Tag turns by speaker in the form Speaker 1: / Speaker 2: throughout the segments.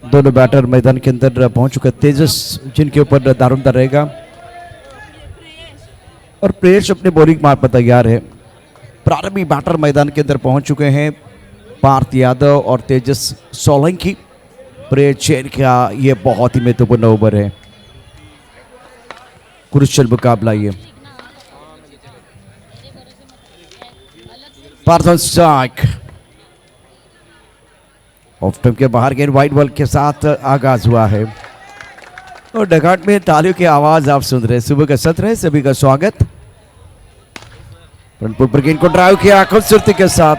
Speaker 1: दोनों बैटर मैदान के अंदर पहुंच चुके। तेजस जिनके ऊपर दारोमदार रहेगा और प्रेयर्स अपने बॉलिंग मार पर तैयार है। प्रारंभिक बैटर मैदान के अंदर पहुंच चुके हैं पार्थ यादव और तेजस सोलंकी। प्रेयर चेन का ये बहुत ही महत्वपूर्ण ओवर है, क्रुशियल मुकाबला ये। Parth on strike, off stump के बाहर गेंद वाइड बॉल के साथ आगाज हुआ है और डगआउट में तालियों की आवाज आप सुन रहे हैं। सुबह का सत्र है, सभी का स्वागत। पर गेंद को ड्राइव किया खूबसूरती के साथ,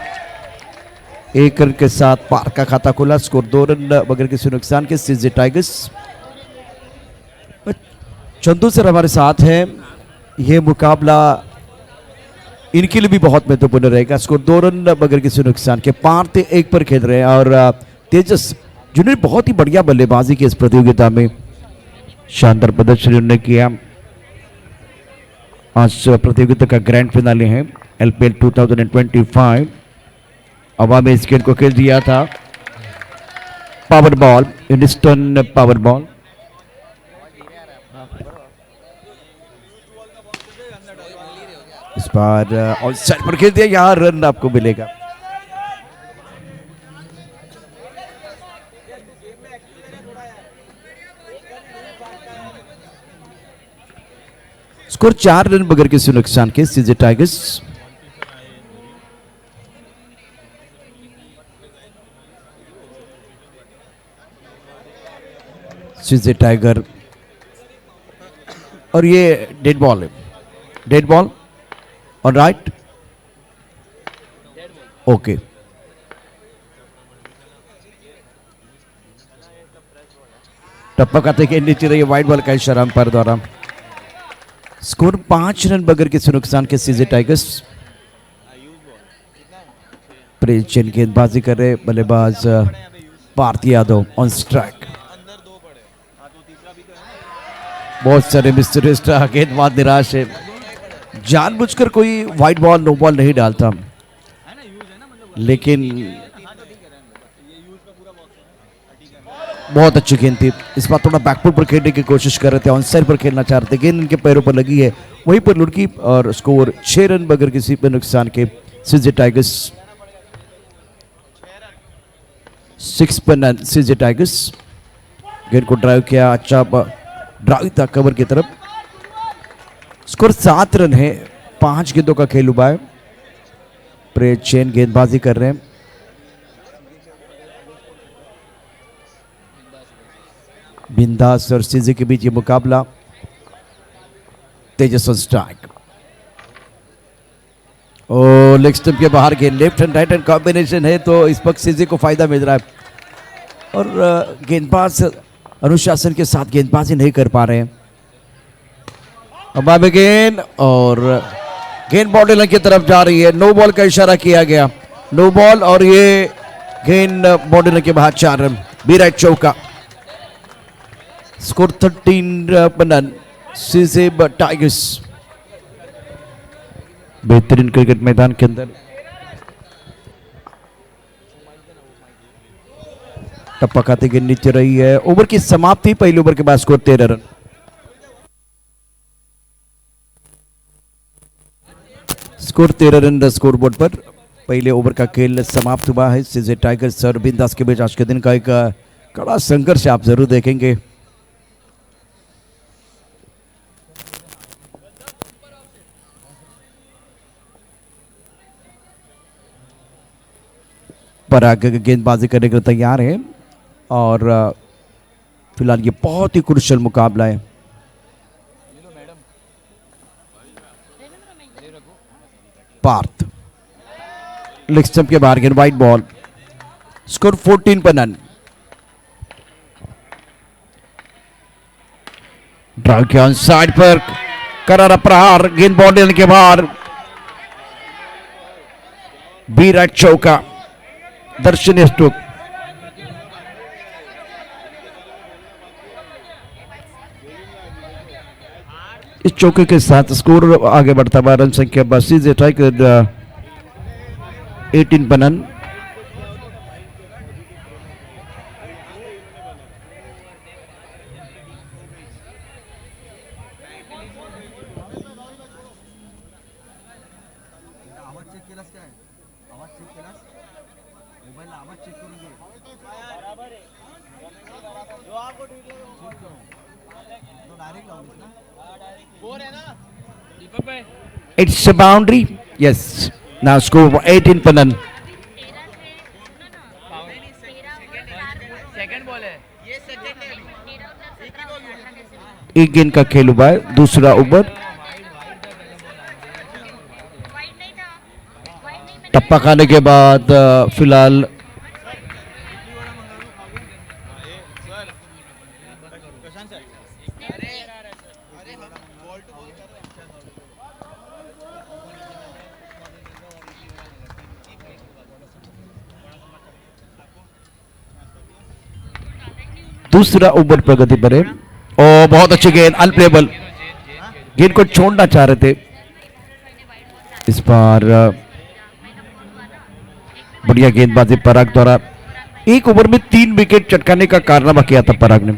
Speaker 1: एक रन के साथ पार्क का खाता खुला। स्कोर 2 रन बगैर किसी नुकसान के सीजे टाइगर्स। चंदू सर हमारे साथ हैं, यह मुकाबला इनके लिए भी बहुत महत्वपूर्ण रहेगा। स्कोर 2 रन बगैर किसी नुकसान के। पार्थ 1 पर खेल रहे हैं और तेजस जिन्होंने बहुत ही बढ़िया बल्लेबाजी की इस प्रतियोगिता में, शानदार प्रदर्शन उन्होंने किया। आज प्रतियोगिता का ग्रैंड फिनाले है एलपीएल 2025। हवा में इस गेंद को खेल दिया था, पावर बॉल, इंस्टन पावर बॉल। इस बार ऑन साइड पर खेल दिया, यहां रन आपको मिलेगा। स्कोर 4 रन बगैर किसी नुकसान के सीजे टाइगर्स। सीजे टाइगर और ये डेड बॉल है, डेड बॉल और राइट ओके। टप्पा खाते के नीचे रही वाइड बॉल का इशारा अंपायर द्वारा। स्कोर 5 रन बगैर किसी नुकसान के सीजे टाइगर्स। प्रेचन गेंदबाजी कर रहे बल्लेबाज पार्थ यादव ऑन स्ट्राइक। बहुत सारे मिस्टरीज गेंदबाज निराश है, जानबूझकर कोई वाइड बॉल नो बॉल नहीं डालता, लेकिन बहुत अच्छी गेंद थी। इस बार थोड़ा बैकफुट पर खेलने की कोशिश कर रहे थे, ऑन साइड पर खेलना चाह रहे थे, गेंद इनके पैरों पर लगी है, वहीं पर लुढ़की और स्कोर 6 रन बगैर किसी पे नुकसान के सीजे टाइगर्स। 6 पर नन सीजे टाइगर्स। गेंद को ड्राइव किया, अच्छा ड्राइव था कवर की तरफ। स्कोर 7 रन है, 5 गेंदों का खेल हुआ है। प्रे चेन गेंदबाजी कर रहे हैं। बिंदास और सीजे के बीच ये मुकाबला। तेजस ऑन स्ट्राइक, ओ लेग स्टंप के बाहर गेंद, left and right hand combination है तो इस वक्त सीजे को फायदा मिल रहा है और गेंदबाज अनुशासन के साथ गेंदबाजी नहीं कर पा रहे हैं। अब गेंद और गेंद बॉडी लाइन की तरफ जा रही है, नो बॉल का इशारा किया गया, नो बॉल और ये गेंद बॉडी लाइन के बाहर 4 रन। बी राइट चौका। स्कोर 13 पर सीजे टाइगर्स। बेहतरीन क्रिकेट मैदान के अंदर टप्पा खाते के नीचे रही है। ओवर की समाप्ति, पहले ओवर के बाद score 13 run. Score 13 run score board पर पहले ओवर का खेल समाप्त हुआ है। सीजे टाइगर्स और बिंदास के बीच आज के दिन का एक कड़ा संघर्ष आप जरूर देखेंगे। पर आगे गेंदबाजी करने के लिए तैयार है और फिलहाल ये बहुत ही क्रुशियल मुकाबला है। पार्थ लेग स्टंप के बाहर गेंद, वाइड बॉल। स्कोर 14 पर नन। ड्राइव के ऑन साइड पर करारा प्रहार, गेंद बॉल के बाहर। बी राइट चौका, दर्शनीय स्ट्रोक। इस चौके के साथ स्कोर आगे बढ़ता हुआ, रन संख्या 82 टाइगर 18 बनन। It's a boundary. Yes. Now score 18 for none. एक गेंद का खेल हुआ है, दूसरा ओवर। टप्पा खाने के बाद फिलहाल दूसरा ओवर प्रगति पर है और बहुत अच्छी गेंद, अनप्लेबल। गेंद को छोड़ना चाह रहे थे, इस बार बढ़िया गेंदबाजी पराग द्वारा। एक ओवर में 3 विकेट चटकाने का कारनामा किया था पराग ने।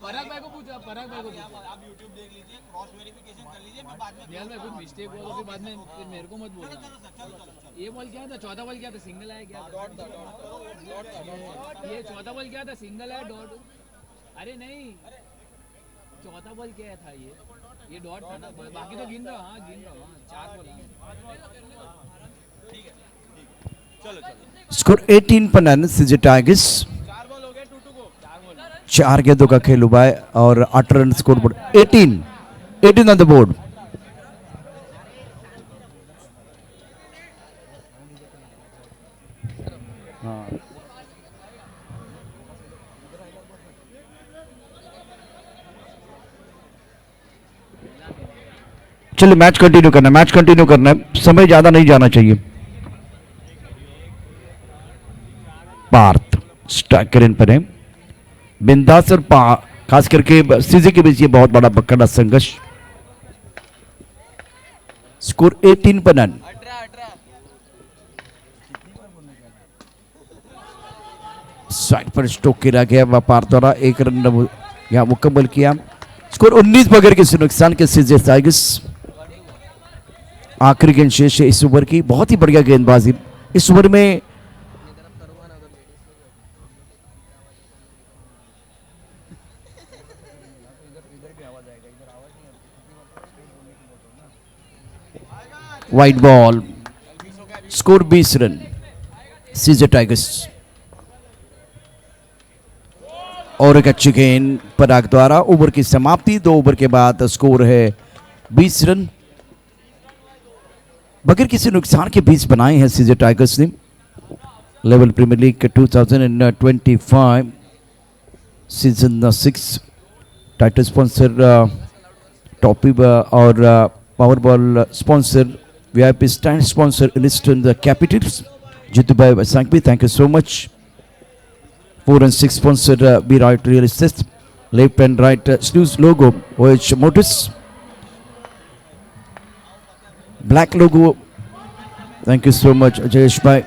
Speaker 2: पराग भाई को पूछो, पराग भाई को पूछो। आप YouTube देख लीजिए, क्रॉस वेरिफिकेशन कर लीजिए, मैं बाद में में कुछ मिस्टेक हो तो फिर बाद में फिर मेरे को मत बोलना। ये बॉल क्या था? चौथा बॉल क्या था? सिंगल आया क्या? डॉट था, डॉट। ये चौथा बॉल क्या था? सिंगल आया, डॉट। अरे नहीं, चौथा बॉल क्या था? ये डॉट था ना, बाकी तो गिन रहा। हाँ गिन रहा, 4 बॉल। ठीक है, चलो चलो।
Speaker 1: स्कोर 18 पर नन, सीजे टाइगर्स। 4 गेंदों का खेल हुआ है और 8 run score board. 18 on the board. चलिए मैच कंटिन्यू करना है, समय ज्यादा नहीं जाना चाहिए। पार्थ स्ट्राइकर इन पर है, बिंदास और खास करके सीजे के बीच ये बहुत बड़ा पकड़ा संघर्ष। स्कोर 18 पर नन। साइड पर स्ट्रोक किया गया व्यापार द्वारा, 1 रन यहां मुकम्मल किया। स्कोर 19 बगैर किसी नुकसान के सीजे टाइगर्स। आखिरी गेंद शेष है इस ओवर की, बहुत ही बढ़िया गेंदबाजी इस ओवर में। वाइट बॉल, स्कोर 20 रन सीजे टाइगर्स। और एक अच्छी गेंद पराग द्वारा। ओवर की समाप्ति, 2 ओवर के बाद स्कोर है 20 रन। बगैर किसी नुकसान के 20 बनाए हैं सीजे टाइगर्स ने। Level premiere league 2025 season 6 title sponsor टॉपी और power ball sponsor, VIP stand sponsor Eastern Capitals Jitubhai Sankvi, thank you so much. 4 and 6 sponsor B Right Real Estate, left and right snooze logo OH Motors, black logo, thank you so much Jayesh Bhai.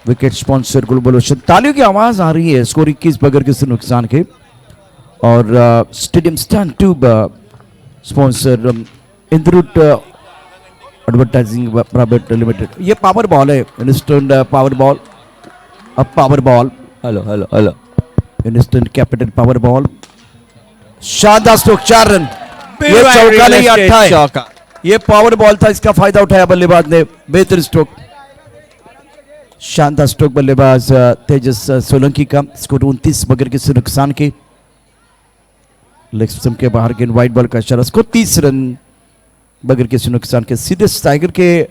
Speaker 1: Wicket sponsor global ocean. तालियों की आवाज आ रही है score 21 बगैर किसी नुकसान के। और स्टेडियम स्टैंड ट्यूब स्पॉन्सर इंद्रुट एडवर्टाइजिंग प्राइवेट लिमिटेड। ये पावर बॉल है, इंस्टेंट पावर बॉल। अब power ball, hello hello hello, instant capital power ball. शानदार स्ट्रोक, 4 रन। ये चौका नहीं, 8 है। ये पावर बॉल था, इसका फायदा उठाया बल्लेबाज ने। बेहतर स्ट्रोक, शानदार स्ट्रोक बल्लेबाज तेजस सोलंकी का। स्कोर 29 बगैर किसी नुकसान के। लेग स्टंप के बाहर गेंद, वाइट बॉल का इशारा। स्कोर 30 रन बगैर किसी नुकसान के। सीधे टाइगर के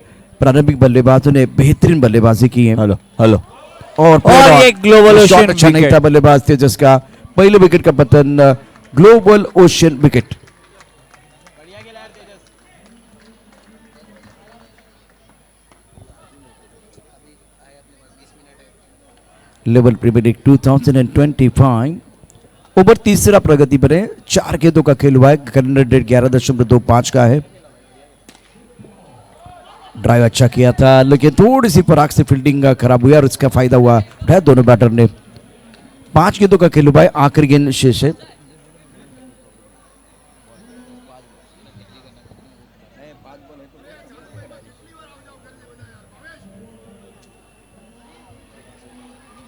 Speaker 1: प्रारंभिक बल्लेबाजों ने बेहतरीन बल्लेबाजी की है। Hello hello. और ये ग्लोबल ओशन अच्छा नहीं था बल्लेबाज तेजस का। पहले विकेट का पतन, global ocean wicket. Level premiere league 2025 over तीसरा प्रगति पर है। 4 गेंदों का खेल हुआ है। करंट रेट 11.25 का है। ड्राइव अच्छा किया था लेकिन थोड़ी सी पराग से फील्डिंग खराब हुई और उसका फायदा हुआ उठाया दोनों बैटर ने। 5 गेंदों का खेल हुआ है, आखिरी गेंद शेष है।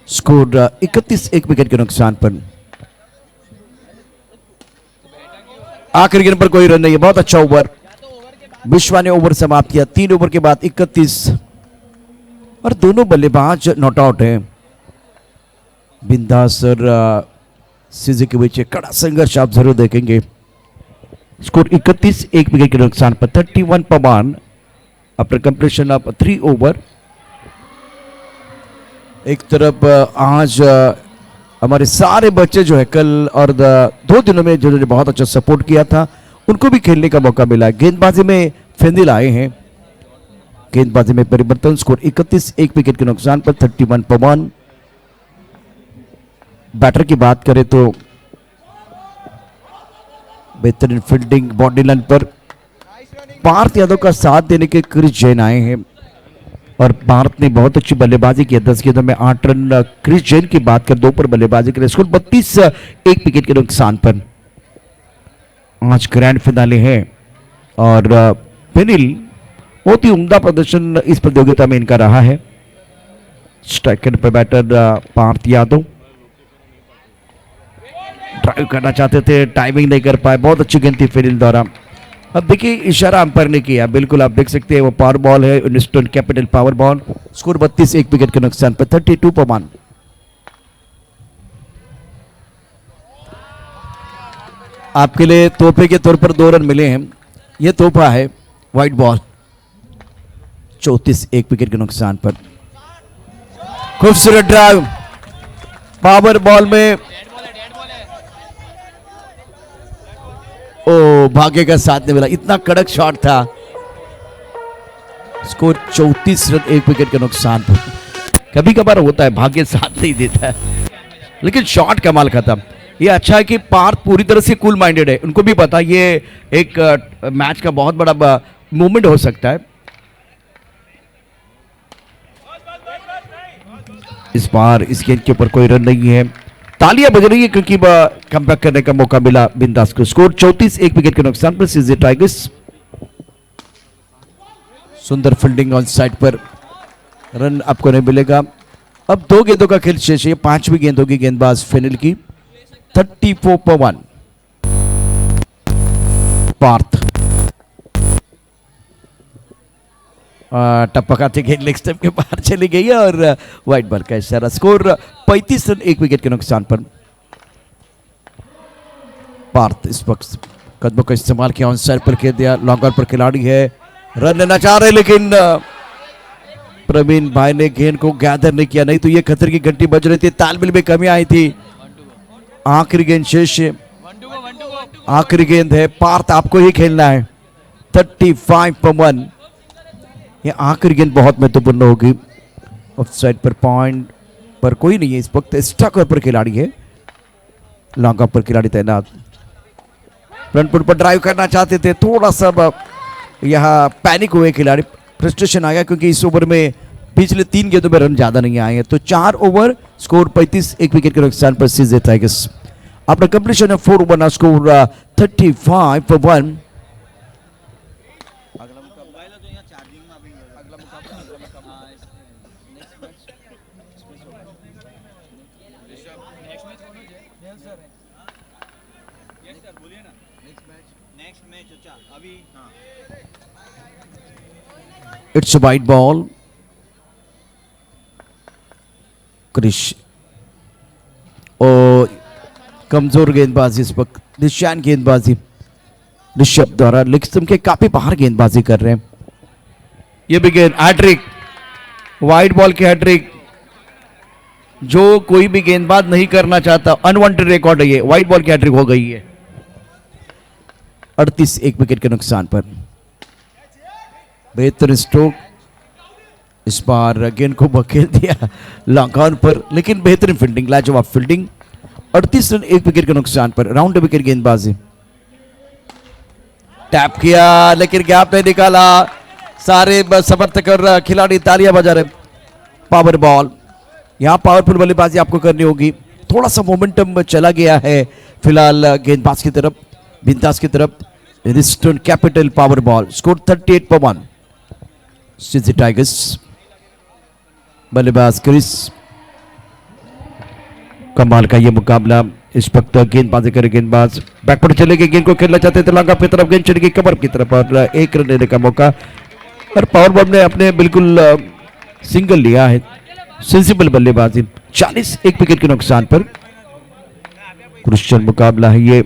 Speaker 1: स्कोर 31 एक विकेट के नुकसान पर। आखिरी गेंद पर कोई रन नहीं है, बहुत अच्छा ओवर। विश्वा ने ओवर समाप्त किया 3 ओवर के बाद 31 और दोनों बल्लेबाज नॉट आउट हैं। बिंदास और सीजे के बीच कड़ा संघर्ष आप जरूर देखेंगे। स्कोर 31 एक विकेट के नुकसान पर। 31 पवन आफ्टर कंप्लीशन ऑफ 3 ओवर। एक तरफ आज हमारे सारे बच्चे जो है कल और 2 दिनों में जिन्होंने बहुत अच्छा सपोर्ट किया था उनको भी खेलने का मौका मिला। गेंदबाजी में फेंदिल आए हैं, गेंदबाजी में परिवर्तन। स्कोर 31 एक विकेट के नुकसान पर। 31 पवन। बैटर की बात करें तो बेहतरीन फील्डिंग बॉडी लाइन पर पार्थ यादव का साथ देने के क्रिस जैन आए हैं और भारत ने बहुत अच्छी बल्लेबाजी की। 10 गेंदों में 8 रन। क्रिस जैन की बात कर 2 पर बल्लेबाजी के लिए। स्कोर 32 एक विकेट के नुकसान पर। आज ग्रैंड फिनाले है और पेनिल बहुत ही उम्दा प्रदर्शन इस प्रतियोगिता में इनका रहा है। स्ट्राइकर पर बैटर पार्थ यादव ड्राइव करना चाहते थे, टाइमिंग नहीं कर पाए। बहुत अच्छी गेंद थी पेनिल द्वारा। अब देखिए इशारा अंपायर ने किया, बिल्कुल आप देख सकते हैं वो पावर बॉल है, Winston capital power ball. Score 32 एक विकेट के नुकसान पर। 32 पवन। आपके लिए तोहफे के तौर पर 2 रन मिले हैं। यह तोहफा है व्हाइट बॉल। 34 एक विकेट के नुकसान पर। खूबसूरत ड्राइव पावर बॉल में। ओ भाग्य का साथ नहीं मिला, इतना कड़क शॉट था। स्कोर 34 रन एक विकेट के नुकसान पर। कभी कभार होता है भाग्य साथ नहीं देता है लेकिन शॉट कमाल का था। ये अच्छा है कि पार्थ पूरी तरह से कूल माइंडेड है, उनको भी पता ये एक मैच का बहुत बड़ा मूवमेंट हो सकता है। इस बार इस गेंद के ऊपर कोई रन नहीं है। तालियां बज रही है क्योंकि कमबैक करने का मौका मिला बिंदास को। स्कोर 34 एक विकेट के नुकसान पर। CJ tigers. सुंदर फील्डिंग ऑन साइड पर, रन आपको नहीं मिलेगा। अब 2 गेंदों का खेल शेष है। 5वीं गेंद होगी गेंदबाज फेनिल की। 34 पवन। पार्थ टपकाते गेंद लेग स्टंप के बाहर चली गई है और व्हाइट बॉल का इशारा। स्कोर 35 रन एक विकेट के नुकसान पर। पार्थ इस वक्त कदमों का इस्तेमाल किया, ऑन साइड पर खेल दिया। लॉन्ग ऑन पर खिलाड़ी है, रन लेना चाह रहे लेकिन प्रवीण भाई ने गेंद को गैदर नहीं किया, नहीं तो ये खतरे की घंटी बज रही थी। तालमेल में कमी आई थी। आखिरी गेंद शेष है, आखिरी गेंद है। पार्थ आपको ही खेलना है। 35 पवन। ये आखिरी गेंद बहुत महत्वपूर्ण होगी। ऑफ साइड पर पॉइंट पर कोई नहीं है इस वक्त। स्टक पर खिलाड़ी है, लॉन्ग ऑफ पर खिलाड़ी तैनात। फ्रंट फुट पर ड्राइव करना चाहते थे, थोड़ा सा यहाँ पैनिक हुए खिलाड़ी, फ्रस्ट्रेशन आ गया क्योंकि इस ओवर में पिछले 3 गेंदों में रन ज्यादा नहीं आए हैं। तो 4 ओवर, स्कोर 35 एक विकेट के नुकसान पर। CJ Tigers after completion of 4 over, score 35 for 1। It's wide ball. Krish और कमजोर गेंदबाजी इस वक्त, निशान गेंदबाजी ऋषभ द्वारा लेग स्टंप के काफी बाहर गेंदबाजी कर रहे हैं। ये भी गेंद हैट्रिक, वाइट बॉल की हैट्रिक, जो कोई भी गेंदबाज नहीं करना चाहता। अनवांटेड रिकॉर्ड है ये, वाइट बॉल की हैट्रिक हो गई है। 38 एक विकेट के नुकसान पर। बेहतर स्ट्रोक, इस बार गेंद को बखेल दिया लॉन्ग ऑन पर, लेकिन बेहतरीन फील्डिंग, लाजवाब फील्डिंग। 38 रन एक विकेट के नुकसान पर। राउंड विकेट गेंदबाजी, टैप किया लेकिन गैप नहीं निकाला। सारे समर्थक और खिलाड़ी तालियां बजा रहे। पावर बॉल, यहाँ पावरफुल बल्लेबाजी आपको करनी होगी। थोड़ा सा मोमेंटम चला गया है फिलहाल गेंदबाज की तरफ, बिंदास की तरफ। Eastern capital power ball, score 38-1 CG tigers. बल्लेबाज क्रिस। कमाल का ये मुकाबला। इस वक्त गेंदबाजी करे गेंदबाज, बैकवर्ड चलेगी, गेंद को खेलना चाहते तेलंगाना की तरफ, गेंद चलेगी कवर की तरफ और एक रन लेने का मौका। और पावर बॉल ने अपने बिल्कुल सिंगल लिया है। सेंसिबल बल्लेबाजी, 40 एक विकेट के नुकसान पर। क्रुशियल मुकाबला है ये।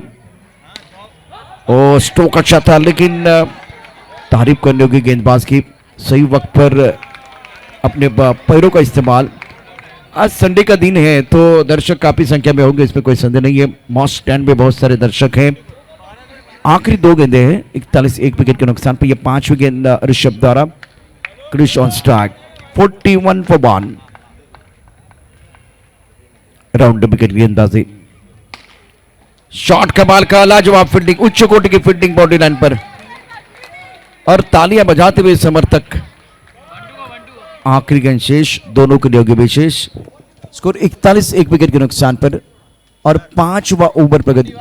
Speaker 1: स्ट्रोक अच्छा था लेकिन तारीफ करने होगी गेंदबाज की, सही वक्त पर अपने पैरों का इस्तेमाल। आज संडे का दिन है तो दर्शक काफी संख्या में होंगे, इसमें कोई संदेह नहीं है। मॉस स्टैंड में बहुत सारे दर्शक हैं। आखिरी 2 गेंदें हैं, 41 एक विकेट के नुकसान पर। यह 5वीं गेंद ऋषभ द्वारा। Krish on strike, 41-1 round wicket गेंदबाजी। शॉट कमाल का, लाजवाब फील्डिंग, उच्च कोटि की फील्डिंग बाउंड्री लाइन पर और तालियां बजाते हुए समर्थक। आखिरी गेंद शेष, दोनों के लिए होगी विशेष। स्कोर 41 एक विकेट के नुकसान पर और 5वां ओवर प्रगति।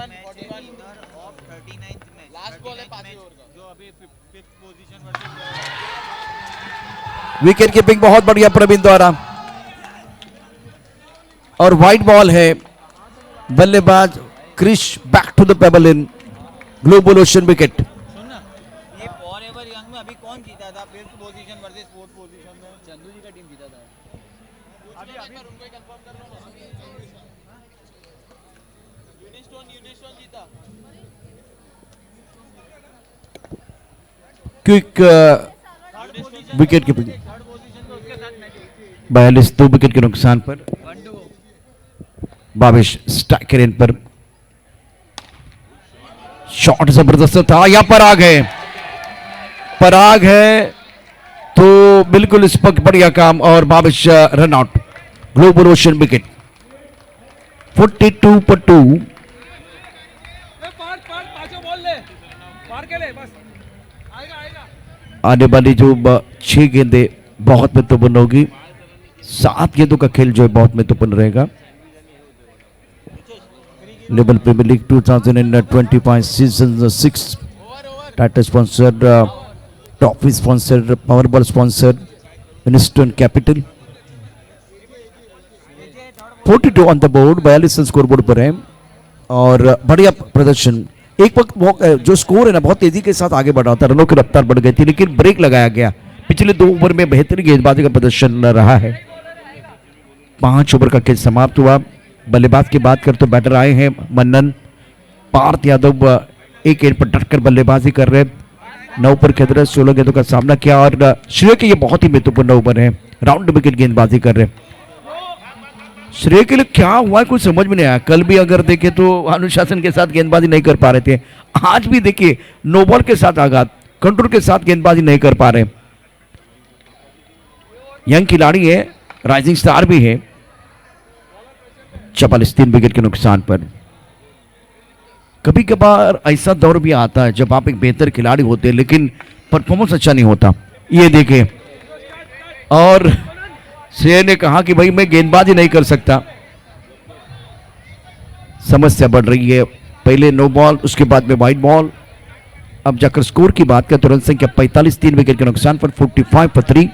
Speaker 1: विकेट कीपिंग बहुत बढ़िया प्रवीण द्वारा और वाइड बॉल है। बल्लेबाज Krish back to the pavilion, Global ocean wicket.
Speaker 3: ये फॉरएवर यंग में अभी कौन जीता था fifth position versus fourth position में?
Speaker 2: चंदू जी का टीम जीता था।
Speaker 3: अभी उनको ही कंफर्म कर लो ना। यूनिस्टोन जीता।
Speaker 1: क्विक विकेट कीपिंग, 42 2 विकेट के नुकसान पर। बाविश स्ट्राइकर इन पर। शॉट जबरदस्त था, यहां पराग है तो बिल्कुल इस पर बढ़िया काम और Bavish run out. Global ocean wicket, 42-2। आने वाली जो 6 गेंदें बहुत महत्वपूर्ण होगी। 7 गेंदों का खेल जो है बहुत महत्वपूर्ण रहेगा। Level premiere league 2025 season 6 title sponsored, trophy sponsored, power ball sponsored eastern capital. 42 on the board, 42 score board पर है और बढ़िया प्रदर्शन। एक वक्त जो स्कोर है ना बहुत तेजी के साथ आगे बढ़ा था, रनों की रफ्तार बढ़ गई थी लेकिन ब्रेक लगाया गया। पिछले 2 ओवर में बेहतरीन गेंदबाजी का प्रदर्शन रहा है। 5 ओवर का खेल समाप्त हुआ। बल्लेबाज की बात कर तो बैटर आए हैं मन्नन। पार्थ यादव एक गेंद पर डटकर बल्लेबाजी कर रहे, 9 पर खेल रहे, 16 गेंदों का सामना किया और श्रेय के ये बहुत ही महत्वपूर्ण ओवर है, राउंड विकेट गेंदबाजी कर रहे। श्रेय के लिए क्या हुआ है कुछ समझ में नहीं आया। कल भी अगर देखे तो अनुशासन के साथ गेंदबाजी नहीं कर पा रहे थे, आज भी देखिए नो बॉल के साथ आघात, कंट्रोल के साथ गेंदबाजी नहीं कर पा रहे। यंग खिलाड़ी है, राइजिंग स्टार भी है। 44 3 विकेट के नुकसान पर। कभी कभार ऐसा दौर भी आता है जब आप एक बेहतर खिलाड़ी होते हैं लेकिन परफॉर्मेंस अच्छा नहीं होता। ये देखें और श्रेय ने कहा कि भाई मैं गेंदबाजी नहीं कर सकता। समस्या बढ़ रही है, पहले नो बॉल, उसके बाद में वाइड बॉल, अब जाकर स्कोर की बात करें तो रन संख्या 45 3 विकेट के नुकसान पर 45-3।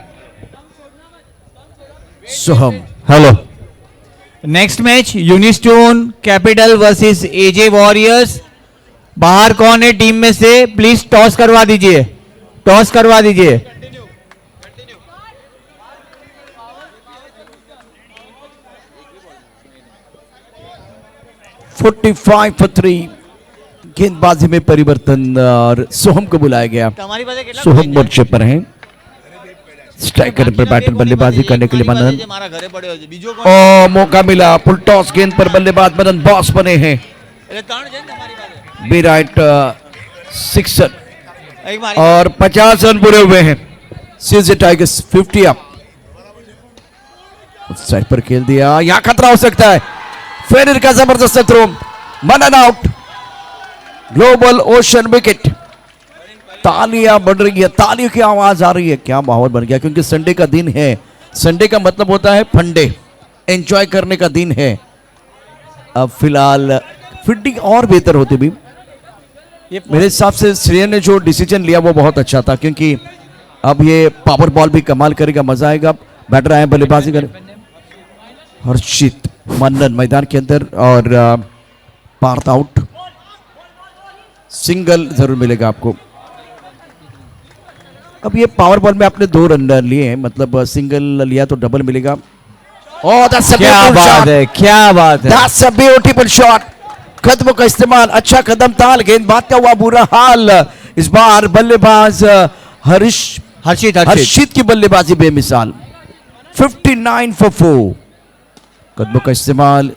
Speaker 1: Soham,
Speaker 3: hello. Next match Unistone Capital versus AJ Warriors. बाहर कौन है टीम में से? प्लीज टॉस करवा दीजिए, टॉस करवा दीजिए।
Speaker 1: गेंदबाजी में परिवर्तन और सोहम को बुलाया गया। सोहम मोर्चे पर हैं, स्ट्राइकर पर बैटर बल्लेबाजी करने के लिए मदन। और मौका मिला, फुल टॉस गेंद पर बल्लेबाज मदन बॉस बने हैं। विराट 6 रन और 50 रन पूरे हुए हैं। CG tigers 50 up. साइड पर खेल दिया, यहां खतरा हो सकता है। फेरिर का जबरदस्त थ्रो, Madan out. Global ocean wicket. तालियां बढ़ रही है, तालियों की आवाज आ रही है। क्या माहौल बन गया, क्योंकि संडे का दिन है। संडे का मतलब होता है फंडे, एंजॉय करने का दिन है। अब फिलहाल फील्डिंग और बेहतर होती भी, मेरे हिसाब से श्रेय ने जो डिसीजन लिया वो बहुत अच्छा था, क्योंकि अब ये पावर बॉल भी कमाल करेगा, मजा आएगा। बैटर आए बल्लेबाजी करे हर्षित मन्नन मैदान के अंदर, और पार्थ आउट। सिंगल जरूर मिलेगा आपको। अब ये पावर बॉल में आपने 2 रन लिए हैं, मतलब सिंगल लिया तो डबल मिलेगा। Oh, that's a
Speaker 3: क्या
Speaker 1: beautiful
Speaker 3: बात
Speaker 1: shot.
Speaker 3: है, क्या बात है।
Speaker 1: That's a beautiful shot. कदमों का इस्तेमाल, अच्छा कदम ताल, गेंदबाज का हुआ बुरा हाल। इस बार बल्लेबाज हर्षित की बल्लेबाजी बेमिसाल। 59 for 4। कदमों का इस्तेमाल,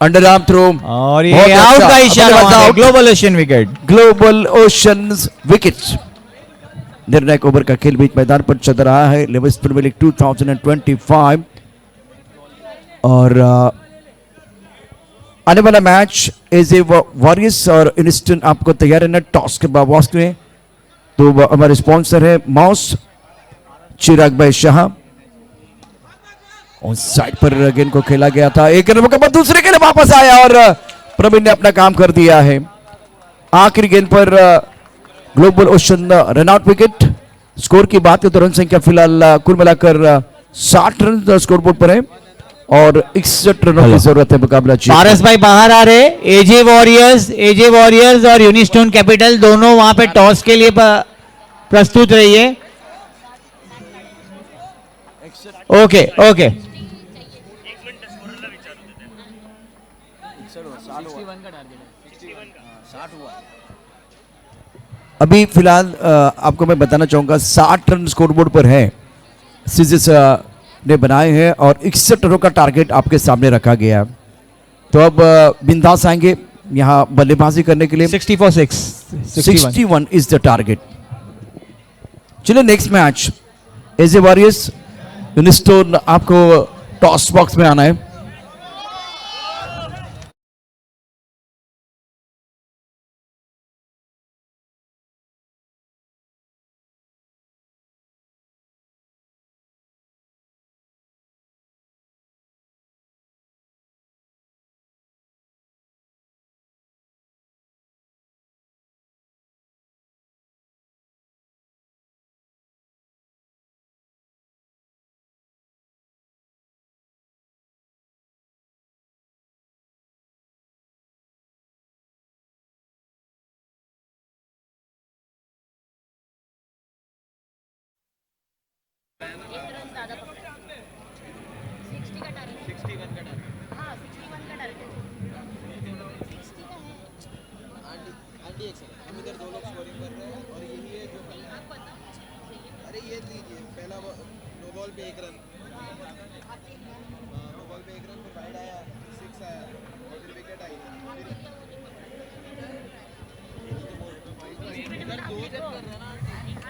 Speaker 1: अंडर आर्म थ्रो,
Speaker 3: और
Speaker 1: बहुत
Speaker 3: ये
Speaker 1: अच्छा।
Speaker 3: आउट का इशारा,
Speaker 1: बल्लेबाज out।
Speaker 3: Global Asian wicket.
Speaker 1: Global oceans wickets. निर्णायक ओवर का खेल बीच मैदान पर चल रहा है। लेवल्स प्रीमियर लीग 2025 और आने वाला मैच एजे वॉरियर्स और यूनिस्टन आपको तैयार रहना टॉस के बाद में। तो हमारे स्पॉन्सर है माउस, चिराग भाई शाह। और साइड पर गेंद को खेला गया था, एक रन के बाद दूसरे के लिए वापस आया और प्रवीण ने अपना काम कर दिया है। आखिरी गेंद पर global ocean run out wicket. Score की बात है तो रन संख्या फिलहाल कुल मिलाकर 60 रन स्कोर बोर्ड पर है और 61 रनों की जरूरत है मुकाबला जीतने।
Speaker 3: पारस भाई बाहर आ रहे। एजे वॉरियर्स और यूनिस्टोन कैपिटल दोनों वहां पे टॉस के लिए प्रस्तुत रहिए। Okay okay.
Speaker 1: अभी फिलहाल आपको मैं बताना चाहूंगा 60 रन स्कोरबोर्ड पर है, सीजीएस ने बनाए हैं और 61 रनों का टारगेट आपके सामने रखा गया। तो अब बिंदास आएंगे यहाँ बल्लेबाजी करने के लिए।
Speaker 3: 61
Speaker 1: इज द टारगेट। चलिए नेक्स्ट मैच एजे वॉरियर्स यूनिस्टोन, आपको टॉस बॉक्स में आना है।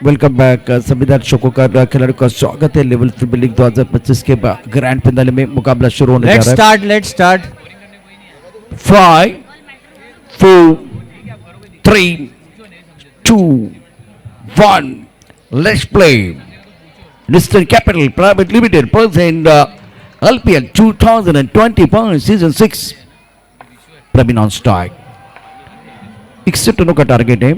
Speaker 1: वेलकम बैक सभी दर्शकों का खिलाड़ियों का स्वागत है। लेवल 3 लीग 2025 के ग्रैंड फिनाले में मुकाबला शुरू होने जा रहा है।
Speaker 3: Let's start
Speaker 1: 5 4 3 2 1 let's play. Unistone Capital private limited present LPL 2025 season 6। Praveen on strike. 61 रनों का टारगेट है।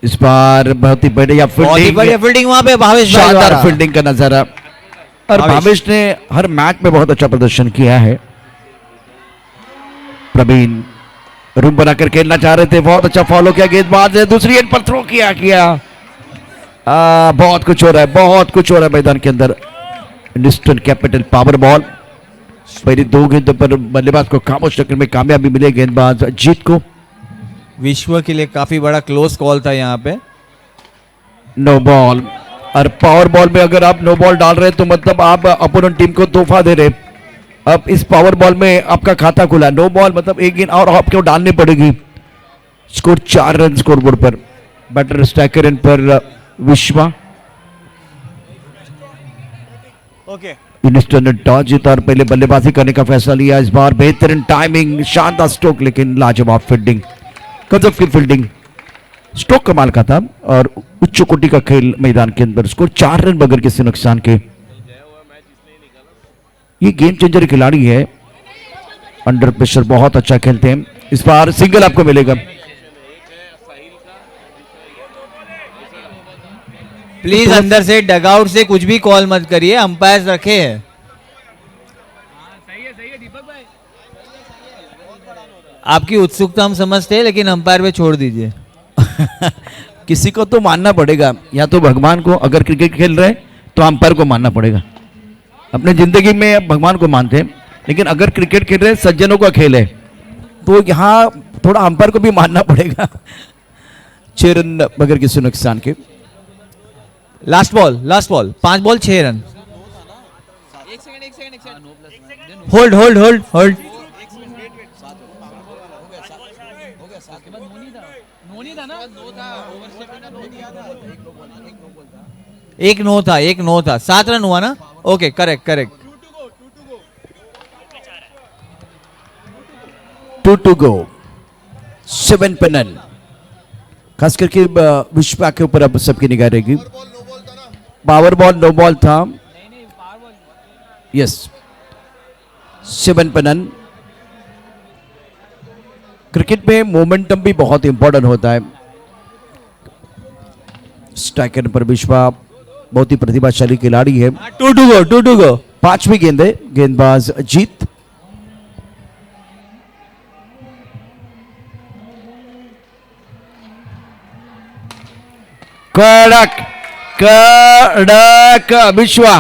Speaker 1: इस बार बहुत ही बढ़िया
Speaker 3: फील्डिंग वहां पे भावेश भाई
Speaker 1: शानदार
Speaker 3: द्वारा।
Speaker 1: फील्डिंग का नजारा, और भावेश ने हर मैच में बहुत अच्छा प्रदर्शन किया है। प्रवीण रूम बनाकर खेलना चाह रहे थे, बहुत अच्छा फॉलो किया गेंदबाज ने, दूसरी एंड पर थ्रो किया। बहुत कुछ हो रहा है, बहुत कुछ हो रहा है मैदान के अंदर। यूनिस्टन कैपिटल पावर बॉल, पहली 2 गेंदों पर बल्लेबाज को खामोश रखने में कामयाबी मिली गेंदबाज जीत को।
Speaker 3: विश्व के लिए काफी बड़ा क्लोज कॉल था यहाँ पे।
Speaker 1: नो बॉल, और पावर बॉल में अगर आप नो बॉल डाल रहे हैं तो मतलब आप अपोनेंट टीम को तोहफा दे रहे। अब इस पावर बॉल में आपका खाता खुला, नो बॉल मतलब एक गेंद और आपको डालनी पड़ेगी। स्कोर 4 रन स्कोरबोर्ड पर। बैटर स्ट्राइकर इन पर विश्वा।
Speaker 3: ओके
Speaker 1: यूनिस्टन ने टॉस जीता और पहले बल्लेबाजी करने का फैसला लिया। इस बार बेहतरीन टाइमिंग, शानदार स्ट्रोक, लेकिन लाजवाब फील्डिंग, गजब की फील्डिंग। स्ट्रोक कमाल का था और उच्च कोटि का खेल मैदान के अंदर। स्कोर 4 रन बगैर किसी नुकसान के। ये गेम चेंजर खिलाड़ी है, अंडर प्रेशर बहुत अच्छा खेलते हैं। इस बार सिंगल आपको मिलेगा।
Speaker 3: प्लीज अंदर से डगआउट से कुछ भी कॉल मत करिए, अंपायर रखे हैं।
Speaker 2: सही है दीपक भाई।
Speaker 3: आपकी उत्सुकता हम समझते हैं, लेकिन अंपायर पे छोड़ दीजिए।
Speaker 1: किसी को तो मानना पड़ेगा, या तो भगवान को, अगर क्रिकेट खेल रहे हैं तो अंपायर को मानना पड़ेगा। अपने जिंदगी में भगवान को मानते हैं, लेकिन अगर क्रिकेट खेल रहे हैं, सज्जनों का खेल है, तो यहाँ थोड़ा अंपायर को भी मानना पड़ेगा। 6 रन बगैर किसी नुकसान के।
Speaker 3: Last ball 5 ball 6 run.
Speaker 2: एक second
Speaker 3: hold hold hold hold.
Speaker 2: नोनी था ना,
Speaker 3: एक नो था 7 रन हुआ ना। ओके करेक्ट
Speaker 1: 2 to go, 7 पे नन। खास करके विश्वा के ऊपर अब सबकी निगाह रहेगी। पावर बॉल नो बॉल था। यस, 7 पे नन। क्रिकेट में मोमेंटम भी बहुत इंपॉर्टेंट होता है। स्ट्राइकर पर विश्वा बहुत ही प्रतिभाशाली खिलाड़ी है।
Speaker 3: 2 to go।
Speaker 1: 5वीं गेंद है, गेंदबाज जीत। कड़क विश्वा,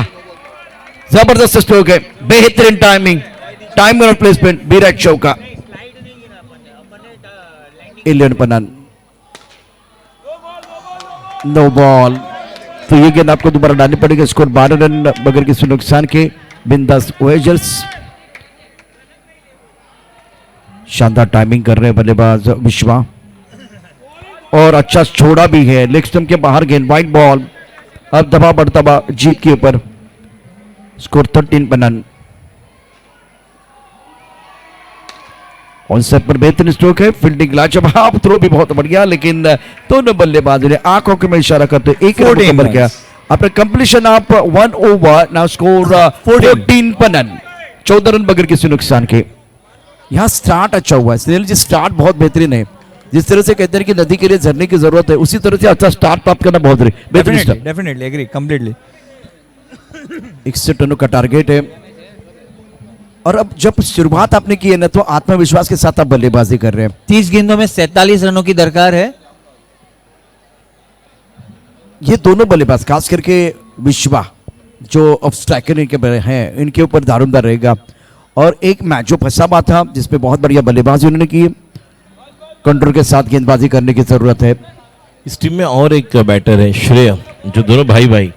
Speaker 1: जबरदस्त स्ट्रोक है, बेहतरीन टाइमिंग और प्लेसमेंट। विराट चौका, 11 पर नन, नो बॉल। तो ये गेंद आपको दोबारा डालनी पड़ेगी। स्कोर 12 रन बगैर किसी नुकसान के। बिंदास वेजर्स, शानदार टाइमिंग कर रहे हैं बल्लेबाज विश्वा, और अच्छा छोड़ा भी है। लेग स्टंप के बाहर गेंद, वाइड बॉल। अब दबा बढ़ता हुआ जीत के ऊपर। स्कोर 13 पर नन। ऑन सेट पर बेहतरीन स्ट्रोक है, फील्डिंग लाजवाब, थ्रो भी बहुत बढ़िया, लेकिन दोनों बल्लेबाजों ने आंखों के में इशारा करते एक रन मुकम्मल किया। After completion of 1 over, now score 14 पर नन। 14 रन बगैर किसी नुकसान के। यहाँ स्टार्ट अच्छा हुआ है, सुनील जी, स्टार्ट बहुत बेहतरीन है। जिस तरह से कहते हैं कि नदी के लिए झरने की जरूरत है, उसी तरह से अच्छा स्टार्ट प्राप्त करना बहुत बेहतरीन स्टार्ट।
Speaker 3: Definitely agree completely.
Speaker 1: 61 रनों का टारगेट है, और अब जब शुरुआत आपने की है ना, तो आत्मविश्वास के साथ आप बल्लेबाजी कर रहे हैं।
Speaker 3: 30 गेंदों में 47 रनों की दरकार है।
Speaker 1: ये दोनों बल्लेबाज, खास करके विश्वा जो अब स्ट्राइकर इनके हैं, इनके ऊपर दारोमदार रहेगा। और एक मैच जो फंसा हुआ था, जिसपे बहुत बढ़िया बल्लेबाजी उन्होंने की, कंट्रोल के साथ गेंदबाजी करने की जरूरत है।
Speaker 4: इस टीम में और एक बैटर है श्रेय, जो दोनों भाई,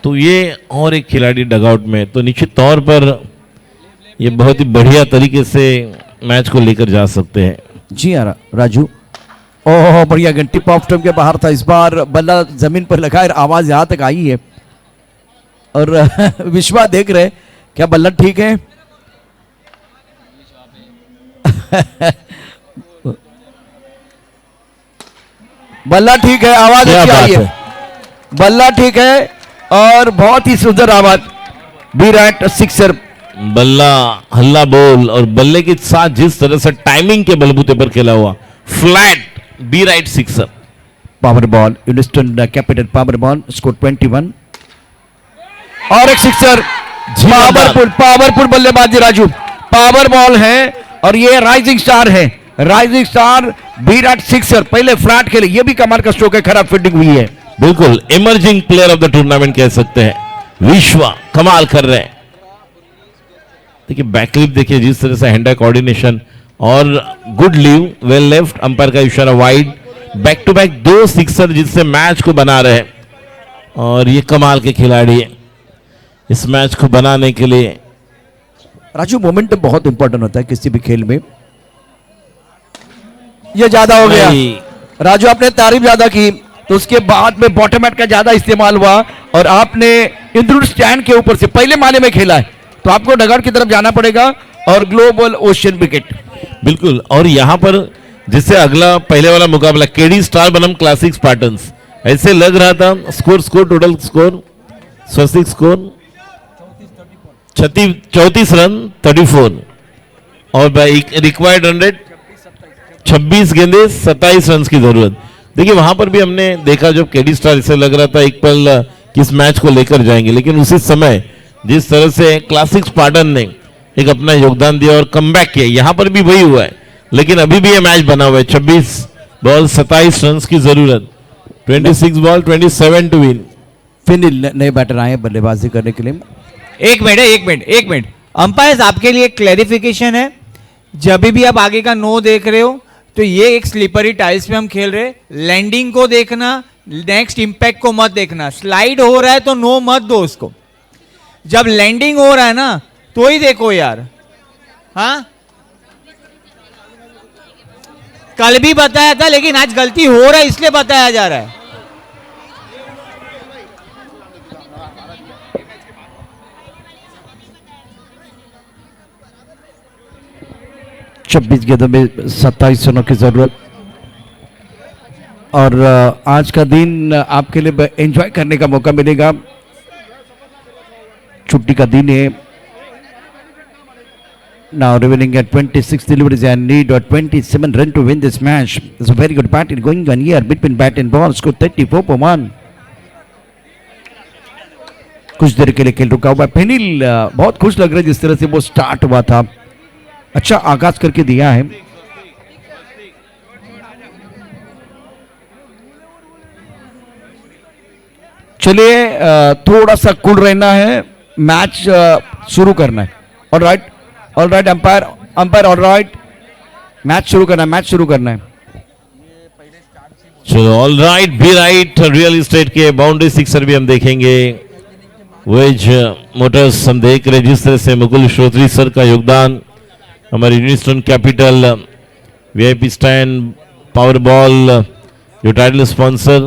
Speaker 4: तो ये और एक खिलाड़ी डगआउट में, तो निश्चित तौर पर ये बहुत ही बढ़िया तरीके से मैच को लेकर जा सकते हैं।
Speaker 1: जी हाँ राजू, ओह बढ़िया, टिप ऑफ स्टंप के बाहर था। इस बार बल्ला जमीन पर लगा है, आवाज यहां तक आई है। और विश्वा देख रहे क्या बल्ला ठीक है। बल्ला ठीक है, आवाज अच्छी आई है, बल्ला ठीक है, और बहुत ही सुंदर आवाज। विराट सिक्सर।
Speaker 4: बल्ला हल्ला बोल, और बल्ले के साथ जिस तरह से टाइमिंग के बलबूते पर खेला हुआ, फ्लैट बी right sixer.
Speaker 1: Power ball, Unistone Capital power ball, score 21, और एक सिक्सर। पावरफुल बल्लेबाजी राजू, पावर बॉल है, और ये राइजिंग स्टार है, राइजिंग स्टार विराट सिक्सर। पहले फ्लैट खेले, ये भी कमाल का स्ट्रोक है, खराब फील्डिंग हुई है।
Speaker 4: बिल्कुल emerging player of the tournament कह सकते हैं, विश्वा कमाल कर रहे हैं। देखिए बैकलिप, देखिए जिस तरह से हैंड कोऑर्डिनेशन, और good leave, well left, umpire का इशारा wide, back to back 2 sixer जिससे मैच को बना रहे हैं। और ये कमाल के खिलाड़ी है इस मैच को बनाने के लिए।
Speaker 1: राजू, मोमेंटम बहुत इंपॉर्टेंट होता है किसी भी खेल में। ये ज्यादा हो गया राजू, आपने तारीफ ज्यादा की, तो उसके बाद में बॉटम एट का ज्यादा इस्तेमाल हुआ, और आपने इंद्रुड स्टैंड के ऊपर से पहले माले में खेला है, तो आपको डगआउट की तरफ जाना पड़ेगा, और ग्लोबल ओशियन विकेट।
Speaker 4: बिल्कुल, और यहां पर जिससे अगला पहले वाला मुकाबला केडी स्टार बनम क्लासिक स्पार्टन्स, ऐसे लग रहा था। स्कोर टोटल स्कोर स्वस्तिक स्कोर 34 रन 34 और रिक्वायर्ड रन रेट 26 गेंदे 27 रन की जरूरत। देखिए वहां पर भी हमने देखा जब केडी स्टार इसे लग रहा था एक पल किस मैच को लेकर जाएंगे, लेकिन उसी समय जिस तरह से क्लासिक स्पार्टन ने एक अपना योगदान दिया और कमबैक किया, यहां पर भी वही हुआ है। लेकिन अभी भी ये मैच बना हुआ है। 26 बॉल 27 रन की जरूरत, 26 बॉल 27 टू विन।
Speaker 1: फिनिल नए बैटर आए हैं बल्लेबाजी करने के लिए।
Speaker 3: एक मिनट अंपायर्स, आपके लिए क्लैरिफिकेशन है, जब भी आप आगे का नो देख रहे हो तो ये एक स्लिपरी टाइल्स पे हम खेल रहे, लैंडिंग को देखना, नेक्स्ट इंपैक्ट को मत देखना। स्लाइड हो रहा है तो नो मत दो उसको, जब लैंडिंग हो रहा है ना तो ही देखो यार। हाँ, कल भी बताया था लेकिन आज गलती हो रहा है इसलिए बताया जा रहा है।
Speaker 1: छब्बीस गेंदों में 27 रनों की जरूरत। और आज का दिन आपके लिए एंजॉय करने का मौका मिलेगा। छुट्टी का दिन है। Now revealing at 26 deliveries and need 27 run to win this match. It's a very good battle going on here between bat and ball. Score 34 for 1. कुछ देर के लिए खेल रुका हुआ फेनिल बहुत खुश लग रहा है जिस तरह से वो स्टार्ट हुआ था, अच्छा आगाज करके दिया है। चलिए थोड़ा सा कूल रहना है, मैच शुरू करना है। All right umpire all right, match शुरू करना है।
Speaker 4: चलो all right B right, real estate के बाउंड्री सिक्सर भी हम देखेंगे। वेज मोटर्स हम देख रहे जिस तरह से मुकुल श्रोत्री सर का योगदान, हमारी Unistone capital VIP stand power ball जो टाइटल स्पॉन्सर,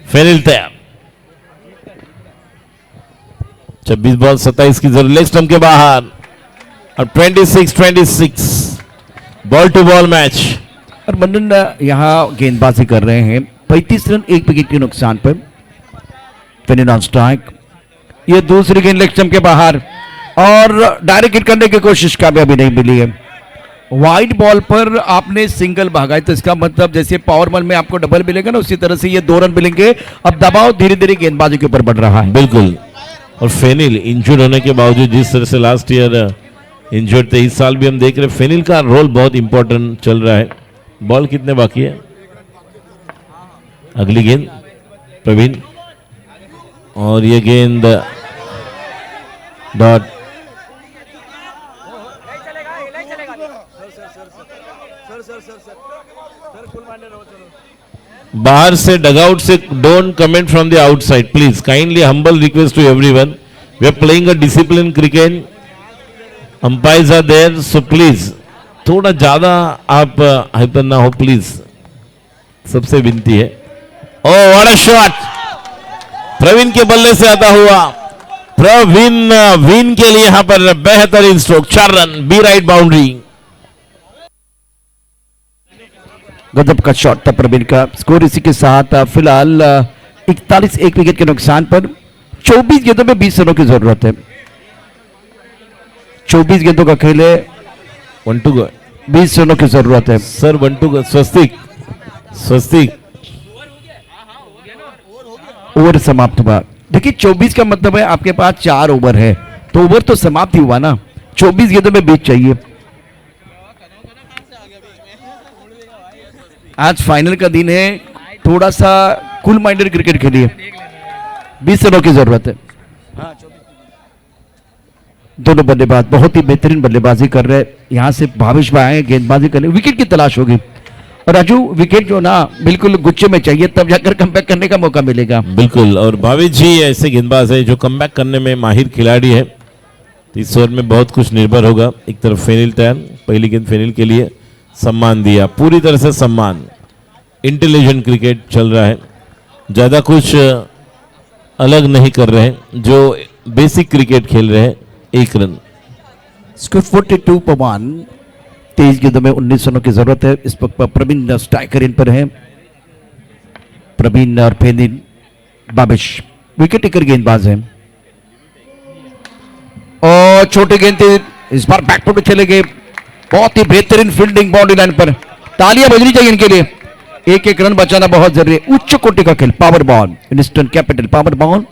Speaker 4: फेनिल तैयार। 26 बॉल 27 की जरूरत, लेग स्टंप के बाहर और 26 बॉल टू बॉल मैच।
Speaker 1: और मंडन यहां गेंदबाजी कर रहे हैं, 35 रन 1 विकेट के नुकसान पर। फेनिल ऑन स्ट्राइक, ये दूसरी गेंद लेग स्टंप के बाहर और डायरेक्ट हिट करने की कोशिश कामयाबी नहीं मिली है। वाइड बॉल पर आपने सिंगल भागा है तो इसका मतलब जैसे पावर बॉल में आपको डबल मिलेगा ना, उसी तरह से ये 2 रन मिलेंगे। अब दबाव धीरे धीरे गेंदबाजी के ऊपर बढ़ रहा है।
Speaker 4: बिल्कुल, और फेनिल इंजर्ड होने के बावजूद जिस तरह से लास्ट ईयर इंजर्ड थे, इस साल भी हम देख रहे हैं फेनिल का रोल बहुत इंपॉर्टेंट चल रहा है। बॉल कितने बाकी है? अगली गेंद प्रवीण, और ये गेंद डॉट। बाहर से डगआउट से don't comment from the outside please, kindly humble request to everyone, we are playing a discipline cricket, umpires are there, so please थोड़ा ज्यादा आप हाइपर ना हो प्लीज, सबसे विनती है। Oh what a shot, Praveen के बल्ले से आता हुआ प्रवीण विन के लिए यहां पर बेहतरीन stroke, 4 run, B right boundary.
Speaker 1: गजब का शॉट था प्रवीण का। स्कोर इसी के साथ फिलहाल 41 1 विकेट के नुकसान पर 24 गेंदों में 20 रनों की जरूरत है। 24 गेंदों का खेल है,
Speaker 4: 1 टू गो,
Speaker 1: 20 रनों की जरूरत है।
Speaker 4: Sir 1 to go, Swastik
Speaker 1: over समाप्त हुआ। देखिए 24 का मतलब है आपके पास 4 ओवर है, तो ओवर तो समाप्त ही हुआ ना। 24 गेंदों में 20 चाहिए। आज फाइनल का दिन है, थोड़ा सा कूल माइंडेड क्रिकेट खेलिए, 20 रनों की जरूरत है। दोनों बल्लेबाज बहुत ही बेहतरीन बल्लेबाजी कर रहे हैं। यहां से भावेश भाई आए गेंदबाजी करने, विकेट की तलाश होगी। और राजू विकेट जो ना बिल्कुल गुच्छे में चाहिए, तब जाकर कमबैक करने का मौका मिलेगा।
Speaker 4: बिल्कुल, और भावेश जी ऐसे गेंदबाज है जो कमबैक करने में माहिर खिलाड़ी है, तो इस ओवर में बहुत कुछ निर्भर होगा। एक तरफ फेनिल तैयार, पहली गेंद फेनिल के लिए, सम्मान दिया, पूरी तरह से सम्मान। इंटेलिजेंट क्रिकेट चल रहा है, ज्यादा कुछ अलग नहीं कर रहे हैं, जो बेसिक क्रिकेट खेल रहे हैं। 1 रन,
Speaker 1: स्कोर 42 पर 1। 23 गेंदों में 19 रनों की जरूरत है। इस वक्त पर प्रवीण स्ट्राइकर इन पर है। प्रवीण और फेनिल बाबिश विकेट टेकर गेंदबाज है। और छोटी गेंद थी, इस बार बैकफुट पे चले गए। बहुत ही बेहतरीन फील्डिंग बाउंड्री लाइन पर, तालियां बजनी चाहिए इनके लिए। एक एक रन बचाना बहुत जरूरी है। उच्च कोटि का खेल, power ball, instant capital power ball.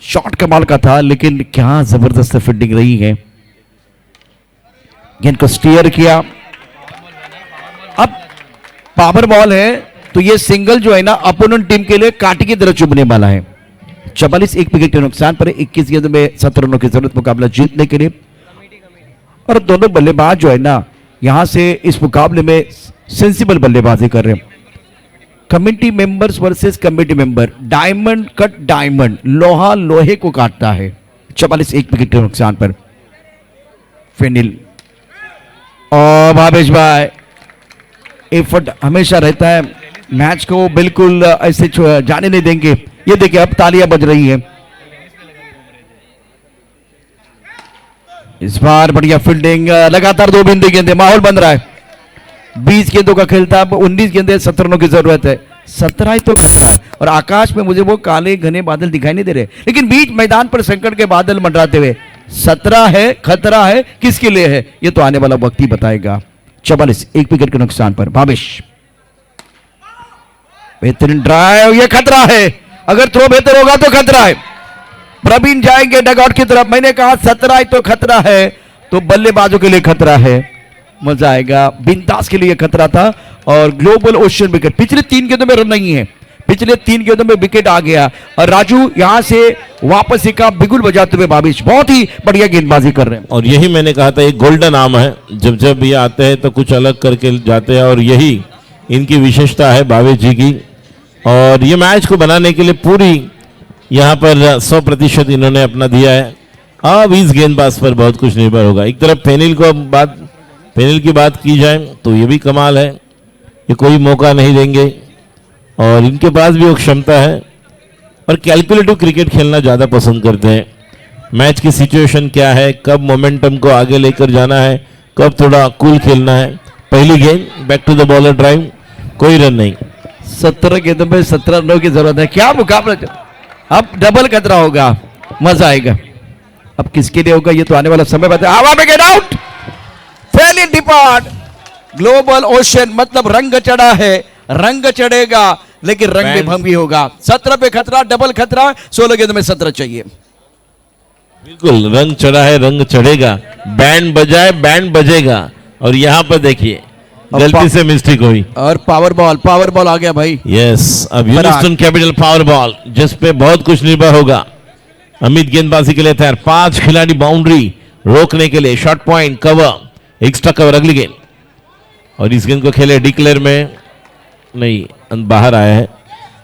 Speaker 1: Shot कमाल का था, लेकिन क्या जबरदस्त फील्डिंग रही है। गेंद को स्टीयर किया। अब पावर बॉल है तो ये सिंगल जो है ना अपोनेंट टीम के लिए कांटे की तरह चुभने वाला है। 44 एक विकेट के नुकसान पर 21 गेंदों में 17 रनों की जरूरत मुकाबला जीतने के लिए। और दोनों बल्लेबाज जो है ना यहां से इस मुकाबले में सेंसिबल बल्लेबाजी कर रहे हैं। Committee members versus committee member, diamond cut diamond, लोहा लोहे को काटता है। 44 एक विकेट के नुकसान पर फेनिल और भावेश भाई, एफर्ट हमेशा रहता है, मैच को बिल्कुल ऐसे जाने नहीं देंगे। ये देखिए अब तालियां बज रही है। इस बार बढ़िया फील्डिंग, लगातार 2 बिंदी गेंदे, माहौल बन रहा है। 20 गेंदों का खेल था, अब 19 गेंदे 17 रनों की जरूरत है। 17 ही तो खतरा है। और आकाश में मुझे वो काले घने बादल दिखाई नहीं दे रहे, लेकिन बीच मैदान पर संकट के बादल मंडराते हुए 17 है, खतरा है, किसके लिए है ये तो आने वाला वक्त ही बताएगा। 44 एक विकेट के नुकसान पर भावेश, बेहतरीन ड्राइव, ये खतरा है। अगर थ्रो बेहतर होगा तो खतरा है। प्रवीण जाएंगे डगआउट की तरफ। मैंने कहा 17 ही तो खतरा है, तो बल्लेबाजों के लिए खतरा है। मजा आएगा। बिंदास के लिए खतरा था। और ग्लोबल ओशियन विकेट, पिछले 3 गेंदों में रन नहीं है, पिछले 3 गेंदों में विकेट आ गया। और राजू यहां से वापस एक बिगुल बजाते हुए भावेश बहुत ही बढ़िया गेंदबाजी कर रहे हैं।
Speaker 4: और यही मैंने कहा था, एक गोल्डन आर्म है। जब जब ये आते हैं तो कुछ अलग करके जाते हैं, और यही इनकी विशेषता है भावेश जी की। और ये मैच को बनाने के लिए पूरी यहाँ पर 100% इन्होंने अपना दिया है। अब इस गेंदबाज पर बहुत कुछ निर्भर होगा। एक तरफ फेनिल की बात की जाए तो ये भी कमाल है, ये कोई मौका नहीं देंगे। और इनके पास भी वो क्षमता है, और कैलकुलेटिव क्रिकेट खेलना ज़्यादा पसंद करते हैं। मैच की सिचुएशन क्या है, कब मोमेंटम को आगे लेकर जाना है, कब थोड़ा कूल खेलना है। पहली गेंद, back to the bowler drive, कोई रन नहीं।
Speaker 1: 17 गेंदों में 17 रनों की जरूरत है। क्या मुकाबला, अब डबल खतरा होगा, मजा आएगा। अब किसके लिए होगा ये तो आने वाला समय बताए। हवा में get out, Fenil depart. Global ocean मतलब रंग चढ़ा है, रंग चढ़ेगा, लेकिन रंग में भंग भी होगा। 17 पे खतरा, डबल खतरा, 16 गेंदों में 17 चाहिए।
Speaker 4: बिल्कुल, रंग चढ़ा है, रंग चढ़ेगा। बैंड बजाए, बैंड बजेगा। और यहाँ पर देखिए गलती से मिस्टेक हुई, और
Speaker 1: पावर बॉल आ गया भाई।
Speaker 4: यस, अब ह्यूस्टन कैपिटल पावर बॉल, जिस पे बहुत कुछ निर्भर होगा। अमित गेंदबाजी के लिए तैयार, 5 खिलाड़ी बाउंड्री रोकने के लिए, short point, cover, extra cover, अगली गेंद। और इस गेंद को खेले डिक्लेयर में, नहीं, बाहर आया है,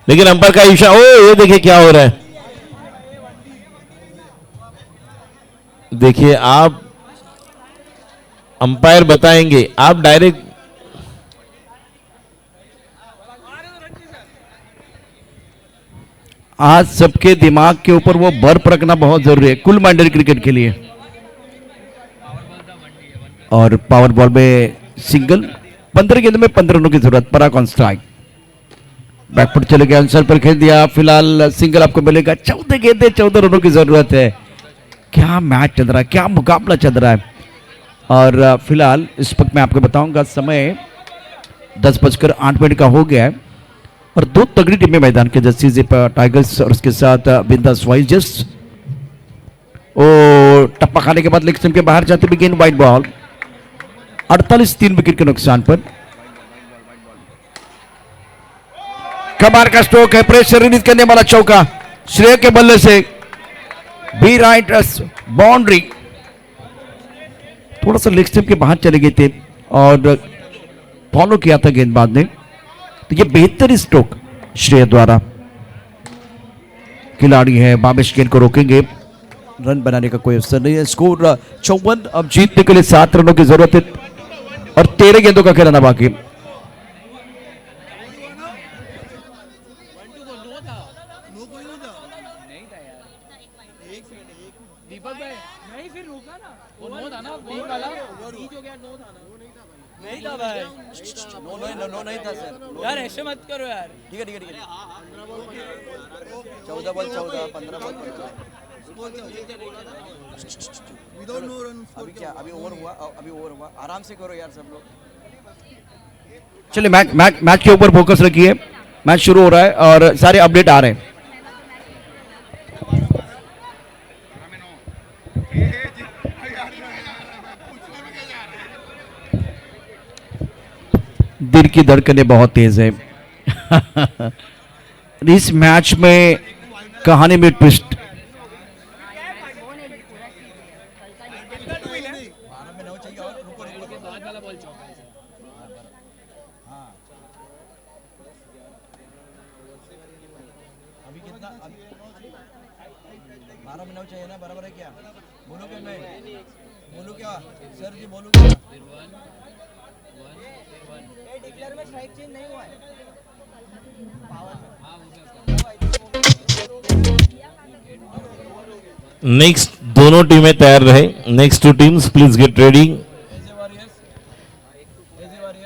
Speaker 4: लेकिन अंपायर का इशारा। ओ ये देखिए क्या हो रहा है। देखिए, आप अंपायर बताएंगे, आप डायरेक्ट
Speaker 1: आज सबके दिमाग के ऊपर वो बर्फ रखना बहुत जरूरी है कुल माइंडेड क्रिकेट के लिए। और पावर बॉल में सिंगल, 15 गेंदों में 15 रनों की जरूरत, पराग ऑन स्ट्राइक। बैकफुट चले गए, आंसर पर खेल दिया। फिलहाल सिंगल आपको मिलेगा। 14 गेंदे 14 रनों की जरूरत है। क्या मैच चल रहा है, क्या मुकाबला चल रहा है। और फिलहाल इस वक्त मैं आपको बताऊंगा, समय 10:08 का हो गया है। और 2 तगड़ी टीमें मैदान के, जस्टिस टाइगर्स और उसके साथ बिंदास वाइजर्स। ओ टप्पा खाने के बाद लेग स्टंप के बाहर जाते हुए गेंद, वाइड बॉल। 48 3 विकेट के नुकसान पर। कमाल का स्ट्रोक है, प्रेशर रिलीज करने वाला चौका श्रेय के बल्ले से, बी राइट बाउंड्री। थोड़ा सा लेग स्टंप के बाहर चले गए थे और फॉलो किया था गेंदबाज ने। तो ये बेहतर स्ट्रोक श्रेय द्वारा। खिलाड़ी है बाबिश, गेंद को रोकेंगे, रन बनाने का कोई अवसर नहीं है। स्कोर 54। अब जीतने के लिए 7 रनों की जरूरत है और 13 गेंदों का खेलना बाकी।
Speaker 2: दीपक भाई नहीं फिर रोका ना वो नो था ना बीच वाला बीच हो गया नो था ना
Speaker 5: नहीं था भाई
Speaker 1: नो नहीं था सर
Speaker 5: यार ऐसे मत करो यार
Speaker 1: ठीक है 14 बॉल 14 15 बॉल 15 अभी क्या अभी ओवर हुआ आराम से करो यार सब लोग चलिए मैच के ऊपर फोकस रखिए मैच शुरू हो रहा है और सारे अपडेट आ रहे हैं दिल की धड़कनें बहुत तेज है इस मैच में कहानी में ट्विस्ट
Speaker 2: बाद वाला बॉल चौका है
Speaker 1: अभी कितना 12 में 9 चाहिए ना बराबर है क्या बोलो क्या मैं बोलूं क्या सर जी बोलूं क्या
Speaker 5: डिक्लेयर में स्ट्राइक चेंज नहीं हुआ है
Speaker 4: नेक्स्ट दोनों टीमें तैयार रहे next two teams please get ready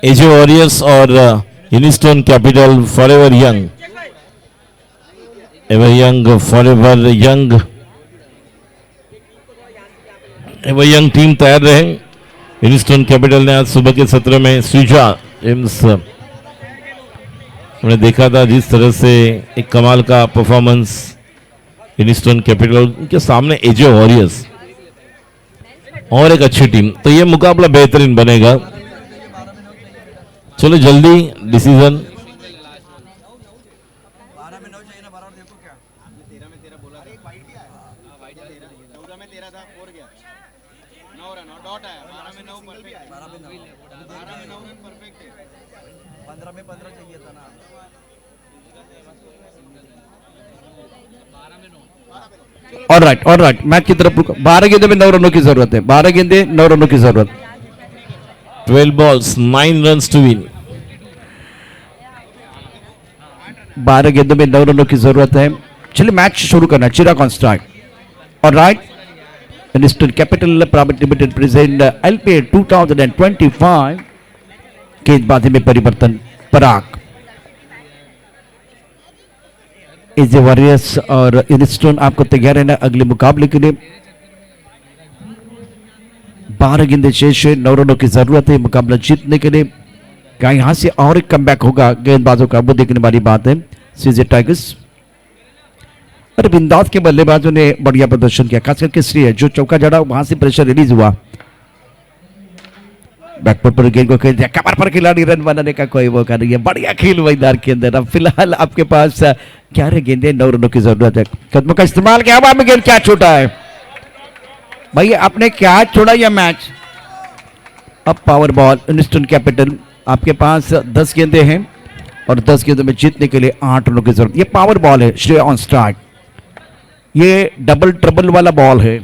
Speaker 4: AJ Warriors और Unistone Capital Forever Young ever young Forever Young team तैयार रहे यूनिस्टोन कैपिटल ने आज सुबह के सत्र में श्रीजा जेम्स हमने देखा था जिस तरह से एक कमाल का परफॉर्मेंस यूनिस्टोन कैपिटल उनके सामने एजे वॉरियर्स और एक अच्छी टीम तो ये मुकाबला बेहतरीन बनेगा चलो जल्दी डिसीजन
Speaker 1: 12 में 9 चाहिए ना बराबर देखो क्या 13 में 13 बोला एक वाइट भी आया 14 में 13 था 4 गया 9 रन और डॉट आया 12 में 9 परफेक्ट 12 में 9 रन परफेक्ट है 15 में 15 चाहिए था ना ऑलराइट मैच की तरफ 12 गेंदे में 9 रनों की जरूरत है 12 गेंदे 9 रनों की जरूरत
Speaker 4: 12 balls 9 runs to win
Speaker 1: 12 गेंदों में 9 रनों की जरूरत है चलिए मैच शुरू करना Chirag on strike alright Unistone Capital private Limited present LPL 2025 गेंदबाजी में परिवर्तन पराग एजे वॉरियर्स और यूनिस्टोन आपको तैयार रहना अगले मुकाबले के लिए 12 गेंदे शेष है 9 रनों की जरूरत है मुकाबला जीतने के लिए क्या यहां से और एक कमबैक होगा गेंदबाजों का वो देखने वाली बात है सीजे टाइगर्स और बिंदास के बल्लेबाजों ने बढ़िया प्रदर्शन किया खासकर के श्री जो चौका जड़ा वहां से प्रेशर रिलीज हुआ बैकफुट पर गेंद को खेल दिया कमर पर खिलाड़ी रन बनाने का कोई मौका नहीं है बढ़िया खेल मैदान के अंदर अब फिलहाल आपके पास 11 गेंदे 9 रनों की जरूरत है कदमों का इस्तेमाल किया हवा में गेंद क्या छोटा है भाई आपने क्या छोड़ा यह मैच अब पावर बॉल यूनिस्टोन कैपिटल आपके पास 10 गेंदे हैं और 10 गेंदों में जीतने के लिए 8 रनों की जरूरत ये पावर बॉल है श्रेय ऑन स्ट्राइक ये डबल ट्रबल वाला बॉल है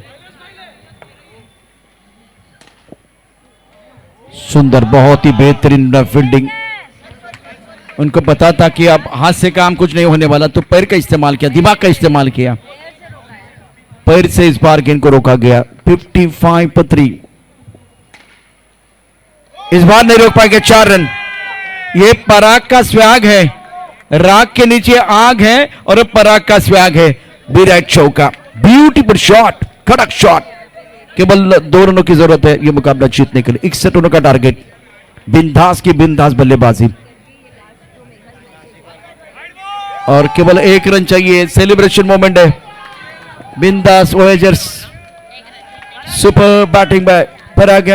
Speaker 1: सुंदर बहुत ही बेहतरीन फील्डिंग उनको पता था कि अब हाथ से काम कुछ नहीं होने वाला तो पैर का इस्तेमाल किया दिमाग का इस्तेमाल किया पैर से इस बार गेंद को रोका गया 55 पर 3 इस बार नहीं रोक पाएंगे 4 रन ये पराग का स्वैग है राग के नीचे आग है और पराग का स्वैग है विराट चौका ब्यूटीफुल शॉट कड़क शॉट केवल 2 रनों की जरूरत है यह मुकाबला जीतने के लिए 61 रनों का टारगेट बिंदास की बिंदास बल्लेबाजी और केवल 1 रन चाहिए सेलिब्रेशन मोमेंट है बिंदास वॉयेजर्स सुपर बैटिंग बाय पराग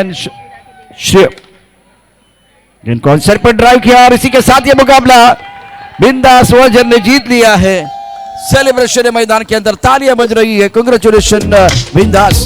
Speaker 1: जिनको सर पर ड्राइव किया और इसी के साथ यह मुकाबला बिंदास वॉयेजर ने जीत लिया है सेलिब्रेशन मैदान के अंदर तालियां बज रही है कांग्रेचुलेशन बिंदास